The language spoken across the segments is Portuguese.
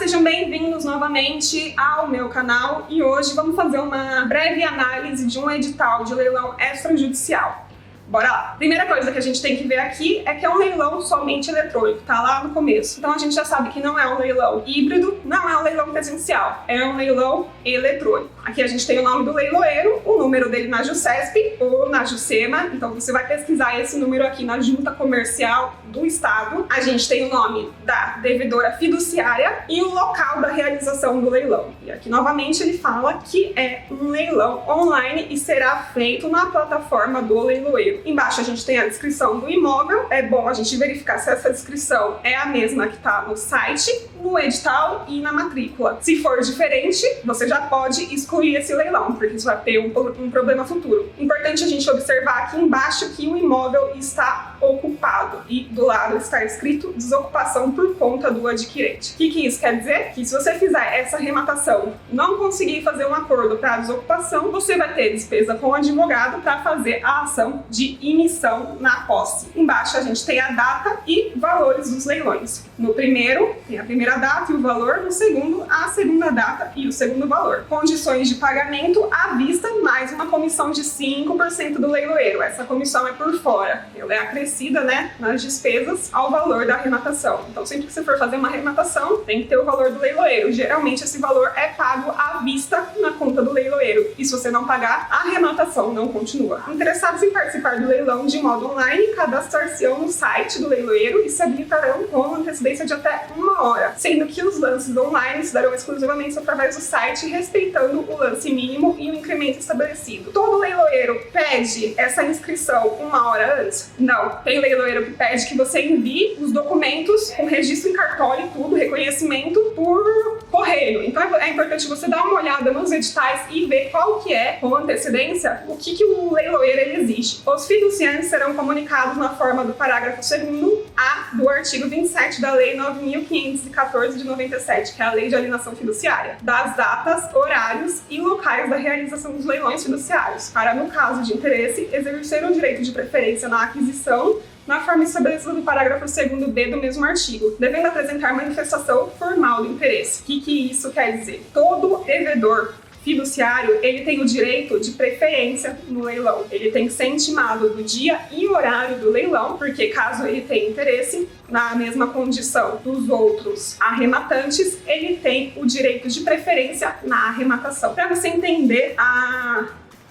sejam bem-vindos novamente ao meu canal e hoje vamos fazer uma breve análise de um edital de leilão extrajudicial. Bora lá! Primeira coisa que a gente tem que ver aqui é que é um leilão somente eletrônico, tá lá no começo. Então a gente já sabe que não é um leilão híbrido, não é um leilão presencial, é um leilão eletrônico. Aqui a gente tem o nome do leiloeiro, o número dele na Jusesp ou na Juscema, então você vai pesquisar esse número aqui na Junta Comercial do Estado. A gente tem o nome da devedora fiduciária e o local da realização do leilão. E aqui novamente ele fala que é um leilão online e será feito na plataforma do leiloeiro. Embaixo a gente tem a descrição do imóvel, é bom a gente verificar se essa descrição é a mesma que está no site, no edital e na matrícula. Se for diferente, você já pode excluir esse leilão, porque isso vai ter um problema futuro. Importante a gente observar aqui embaixo que o imóvel está ocupado e do lado está escrito desocupação por conta do adquirente. O que isso quer dizer? Que se você fizer essa arrematação, não conseguir fazer um acordo para desocupação, você vai ter despesa com o advogado para fazer a ação de emissão na posse. Embaixo a gente tem a data e valores dos leilões. No primeiro, tem a primeira data e o valor, no segundo, a segunda data e o segundo valor. Condições de pagamento à vista, mais uma comissão de 5% do leiloeiro. Essa comissão é por fora, ela é acrescida, nas despesas ao valor da arrematação. Então, sempre que você for fazer uma arrematação, tem que ter o valor do leiloeiro. Geralmente, esse valor é pago à vista na conta do leiloeiro. E se você não pagar, a arrematação não continua. Interessados em participar do leilão de modo online, cadastrar-se-ão no site do leiloeiro e se habilitarão com antecedência de até 1 hora, sendo que os lances online se darão exclusivamente através do site, respeitando o lance mínimo e o incremento estabelecido. Todo leiloeiro pede essa inscrição 1 hora antes? Não. Tem leiloeiro que pede que você envie os documentos com registro em cartório e tudo, reconhecimento por correio. Então é importante você dar uma olhada nos editais e ver qual que é, com antecedência, o que o leiloeiro ele exige. Os fiduciantes serão comunicados na forma do parágrafo 2º-A do artigo 27 da Lei 9.514 de 97, que é a Lei de Alienação Fiduciária, das datas, horários e locais da realização dos leilões fiduciários, para, no caso de interesse, exercer o direito de preferência na aquisição na forma estabelecida no parágrafo 2º-B do mesmo artigo, devendo apresentar manifestação formal do interesse. O que isso quer dizer? Todo devedor fiduciário, ele tem o direito de preferência no leilão. Ele tem que ser intimado do dia e horário do leilão, porque caso ele tenha interesse na mesma condição dos outros arrematantes, ele tem o direito de preferência na arrematação. Para você entender a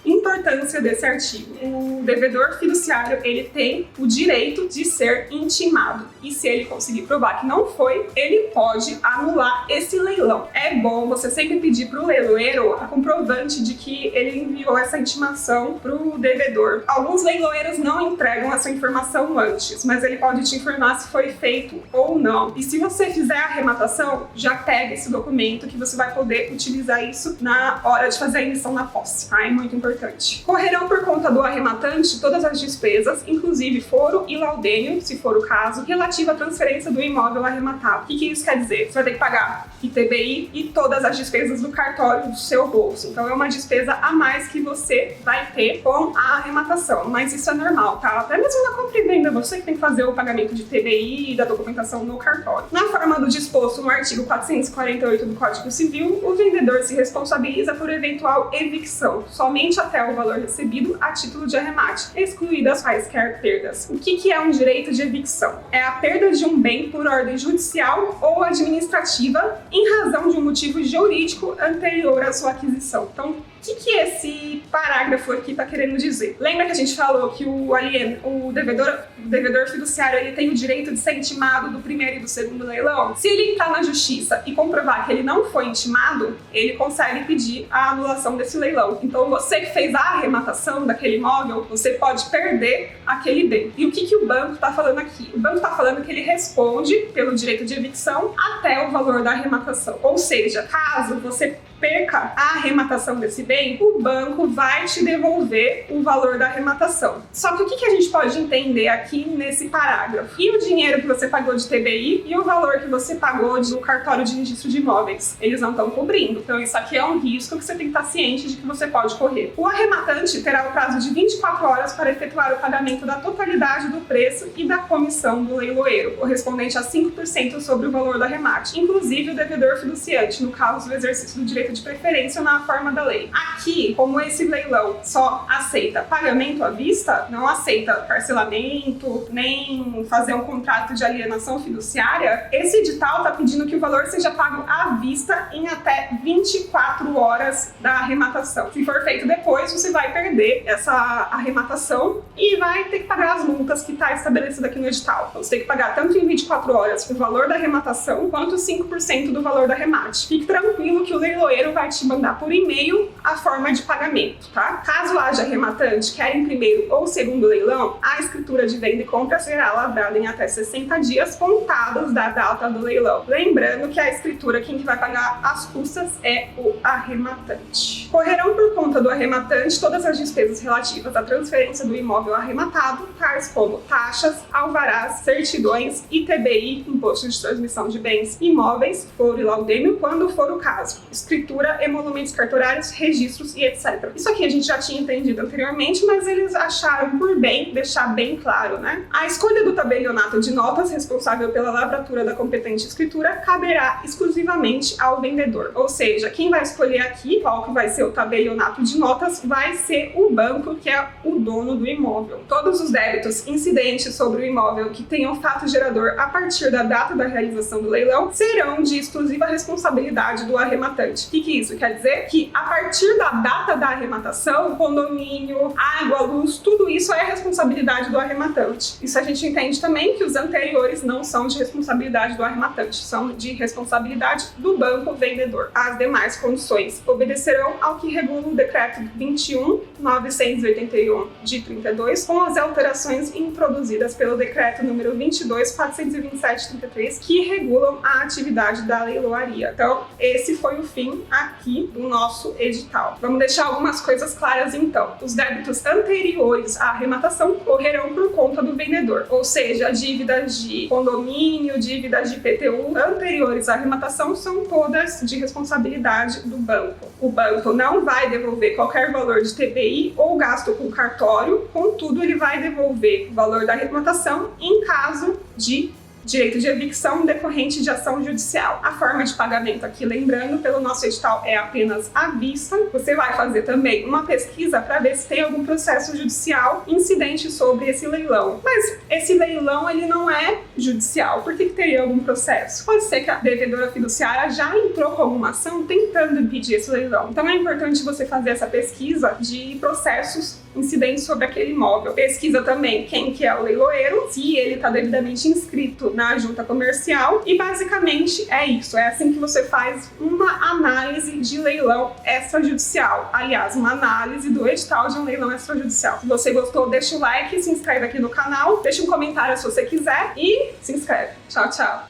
importância desse artigo, o devedor fiduciário ele tem o direito de ser intimado e se ele conseguir provar que não foi, ele pode anular esse leilão. É bom você sempre pedir para o leiloeiro a comprovante de que ele enviou essa intimação para o devedor. Alguns leiloeiros não entregam essa informação antes, mas ele pode te informar se foi feito ou não. E se você fizer a arrematação, já pega esse documento que você vai poder utilizar isso na hora de fazer a emissão na posse. É muito importante. Correrão por conta do arrematante todas as despesas, inclusive foro e laudênio, se for o caso, relativa à transferência do imóvel arrematado. O que isso quer dizer? Você vai ter que pagar ITBI e todas as despesas do cartório do seu bolso. Então é uma despesa a mais que você vai ter com a arrematação, mas isso é normal, tá? Até mesmo na compra e venda, você que tem que fazer o pagamento de ITBI e da documentação no cartório. Na forma do disposto no artigo 448 do Código Civil, o vendedor se responsabiliza por eventual evicção, somente até o valor recebido a título de arremate, excluídas quaisquer perdas. O que é um direito de evicção? É a perda de um bem por ordem judicial ou administrativa em razão de um motivo jurídico anterior à sua aquisição. Então, o que esse parágrafo aqui está querendo dizer? Lembra que a gente falou que o devedor fiduciário ele tem o direito de ser intimado do primeiro e do segundo leilão? Se ele entrar na justiça e comprovar que ele não foi intimado, ele consegue pedir a anulação desse leilão. Então, você que fez a arrematação daquele imóvel, você pode perder aquele bem. E o que o banco está falando aqui? O banco está falando que ele responde pelo direito de evicção até o valor da arrematação. Ou seja, caso você perca a arrematação desse bem, bem, o banco vai te devolver o valor da arrematação. Só que o que a gente pode entender aqui nesse parágrafo? E o dinheiro que você pagou de TBI e o valor que você pagou do cartório de registro de imóveis? Eles não estão cobrindo. Então isso aqui é um risco que você tem que estar ciente de que você pode correr. O arrematante terá o prazo de 24 horas para efetuar o pagamento da totalidade do preço e da comissão do leiloeiro, correspondente a 5% sobre o valor do arremate, inclusive o devedor fiduciante, no caso do exercício do direito de preferência na forma da lei. Aqui, como esse leilão só aceita pagamento à vista, não aceita parcelamento, nem fazer um contrato de alienação fiduciária, esse edital está pedindo que o valor seja pago à vista em até 24 horas da arrematação. Se for feito depois, você vai perder essa arrematação e vai ter que pagar as multas que está estabelecida aqui no edital. Então, você tem que pagar tanto em 24 horas o valor da arrematação, quanto 5% do valor do arremate. Fique tranquilo que o leiloeiro vai te mandar por e-mail a forma de pagamento, tá? Caso haja arrematante, quer em primeiro ou segundo leilão, a escritura de venda e compra será lavrada em até 60 dias contados da data do leilão. Lembrando que a escritura, quem que vai pagar as custas é o arrematante. Correrão por conta do arrematante todas as despesas relativas à transferência do imóvel arrematado, tais como taxas, alvarás, certidões, ITBI, Imposto de Transmissão de Bens Imóveis, foro e laudêmio, quando for o caso, escritura, emolumentos cartorários, registros e etc. Isso aqui a gente já tinha entendido anteriormente, mas eles acharam por bem deixar bem claro, né? A escolha do tabelionato de notas responsável pela lavratura da competente escritura caberá exclusivamente ao vendedor. Ou seja, quem vai escolher aqui qual que vai ser o tabelionato de notas vai ser o banco, que é o dono do imóvel. Todos os débitos incidentes sobre o imóvel que tenham fato gerador a partir da data da realização do leilão serão de exclusiva responsabilidade do arrematante. O que isso quer dizer? Que a partir da data da arrematação, condomínio, água, luz, tudo isso é responsabilidade do arrematante. Isso a gente entende também que os anteriores não são de responsabilidade do arrematante, são de responsabilidade do banco vendedor. As demais condições obedecerão ao que regula o decreto 21.981 de 32, com as alterações introduzidas pelo decreto número 22.427/33, que regulam a atividade da leiloaria. Então, esse foi o fim aqui do nosso edital. Vamos deixar algumas coisas claras então. Os débitos anteriores à arrematação correrão por conta do vendedor, ou seja, dívidas de condomínio, dívidas de IPTU anteriores à arrematação são todas de responsabilidade do banco. O banco não vai devolver qualquer valor de TBI ou gasto com cartório, contudo, ele vai devolver o valor da arrematação em caso de direito de evicção decorrente de ação judicial. A forma de pagamento aqui, lembrando, pelo nosso edital é apenas à vista. Você vai fazer também uma pesquisa para ver se tem algum processo judicial incidente sobre esse leilão. Mas esse leilão, ele não é judicial. Por que teria algum processo? Pode ser que a devedora fiduciária já entrou com alguma ação tentando impedir esse leilão. Então é importante você fazer essa pesquisa de processos incidentes sobre aquele imóvel. Pesquisa também quem que é o leiloeiro, se ele está devidamente inscrito na junta comercial, e basicamente é isso. É assim que você faz uma análise de leilão extrajudicial. Aliás, uma análise do edital de um leilão extrajudicial. Se você gostou, deixa o like, se inscreve aqui no canal, deixa um comentário se você quiser e se inscreve. Tchau, tchau!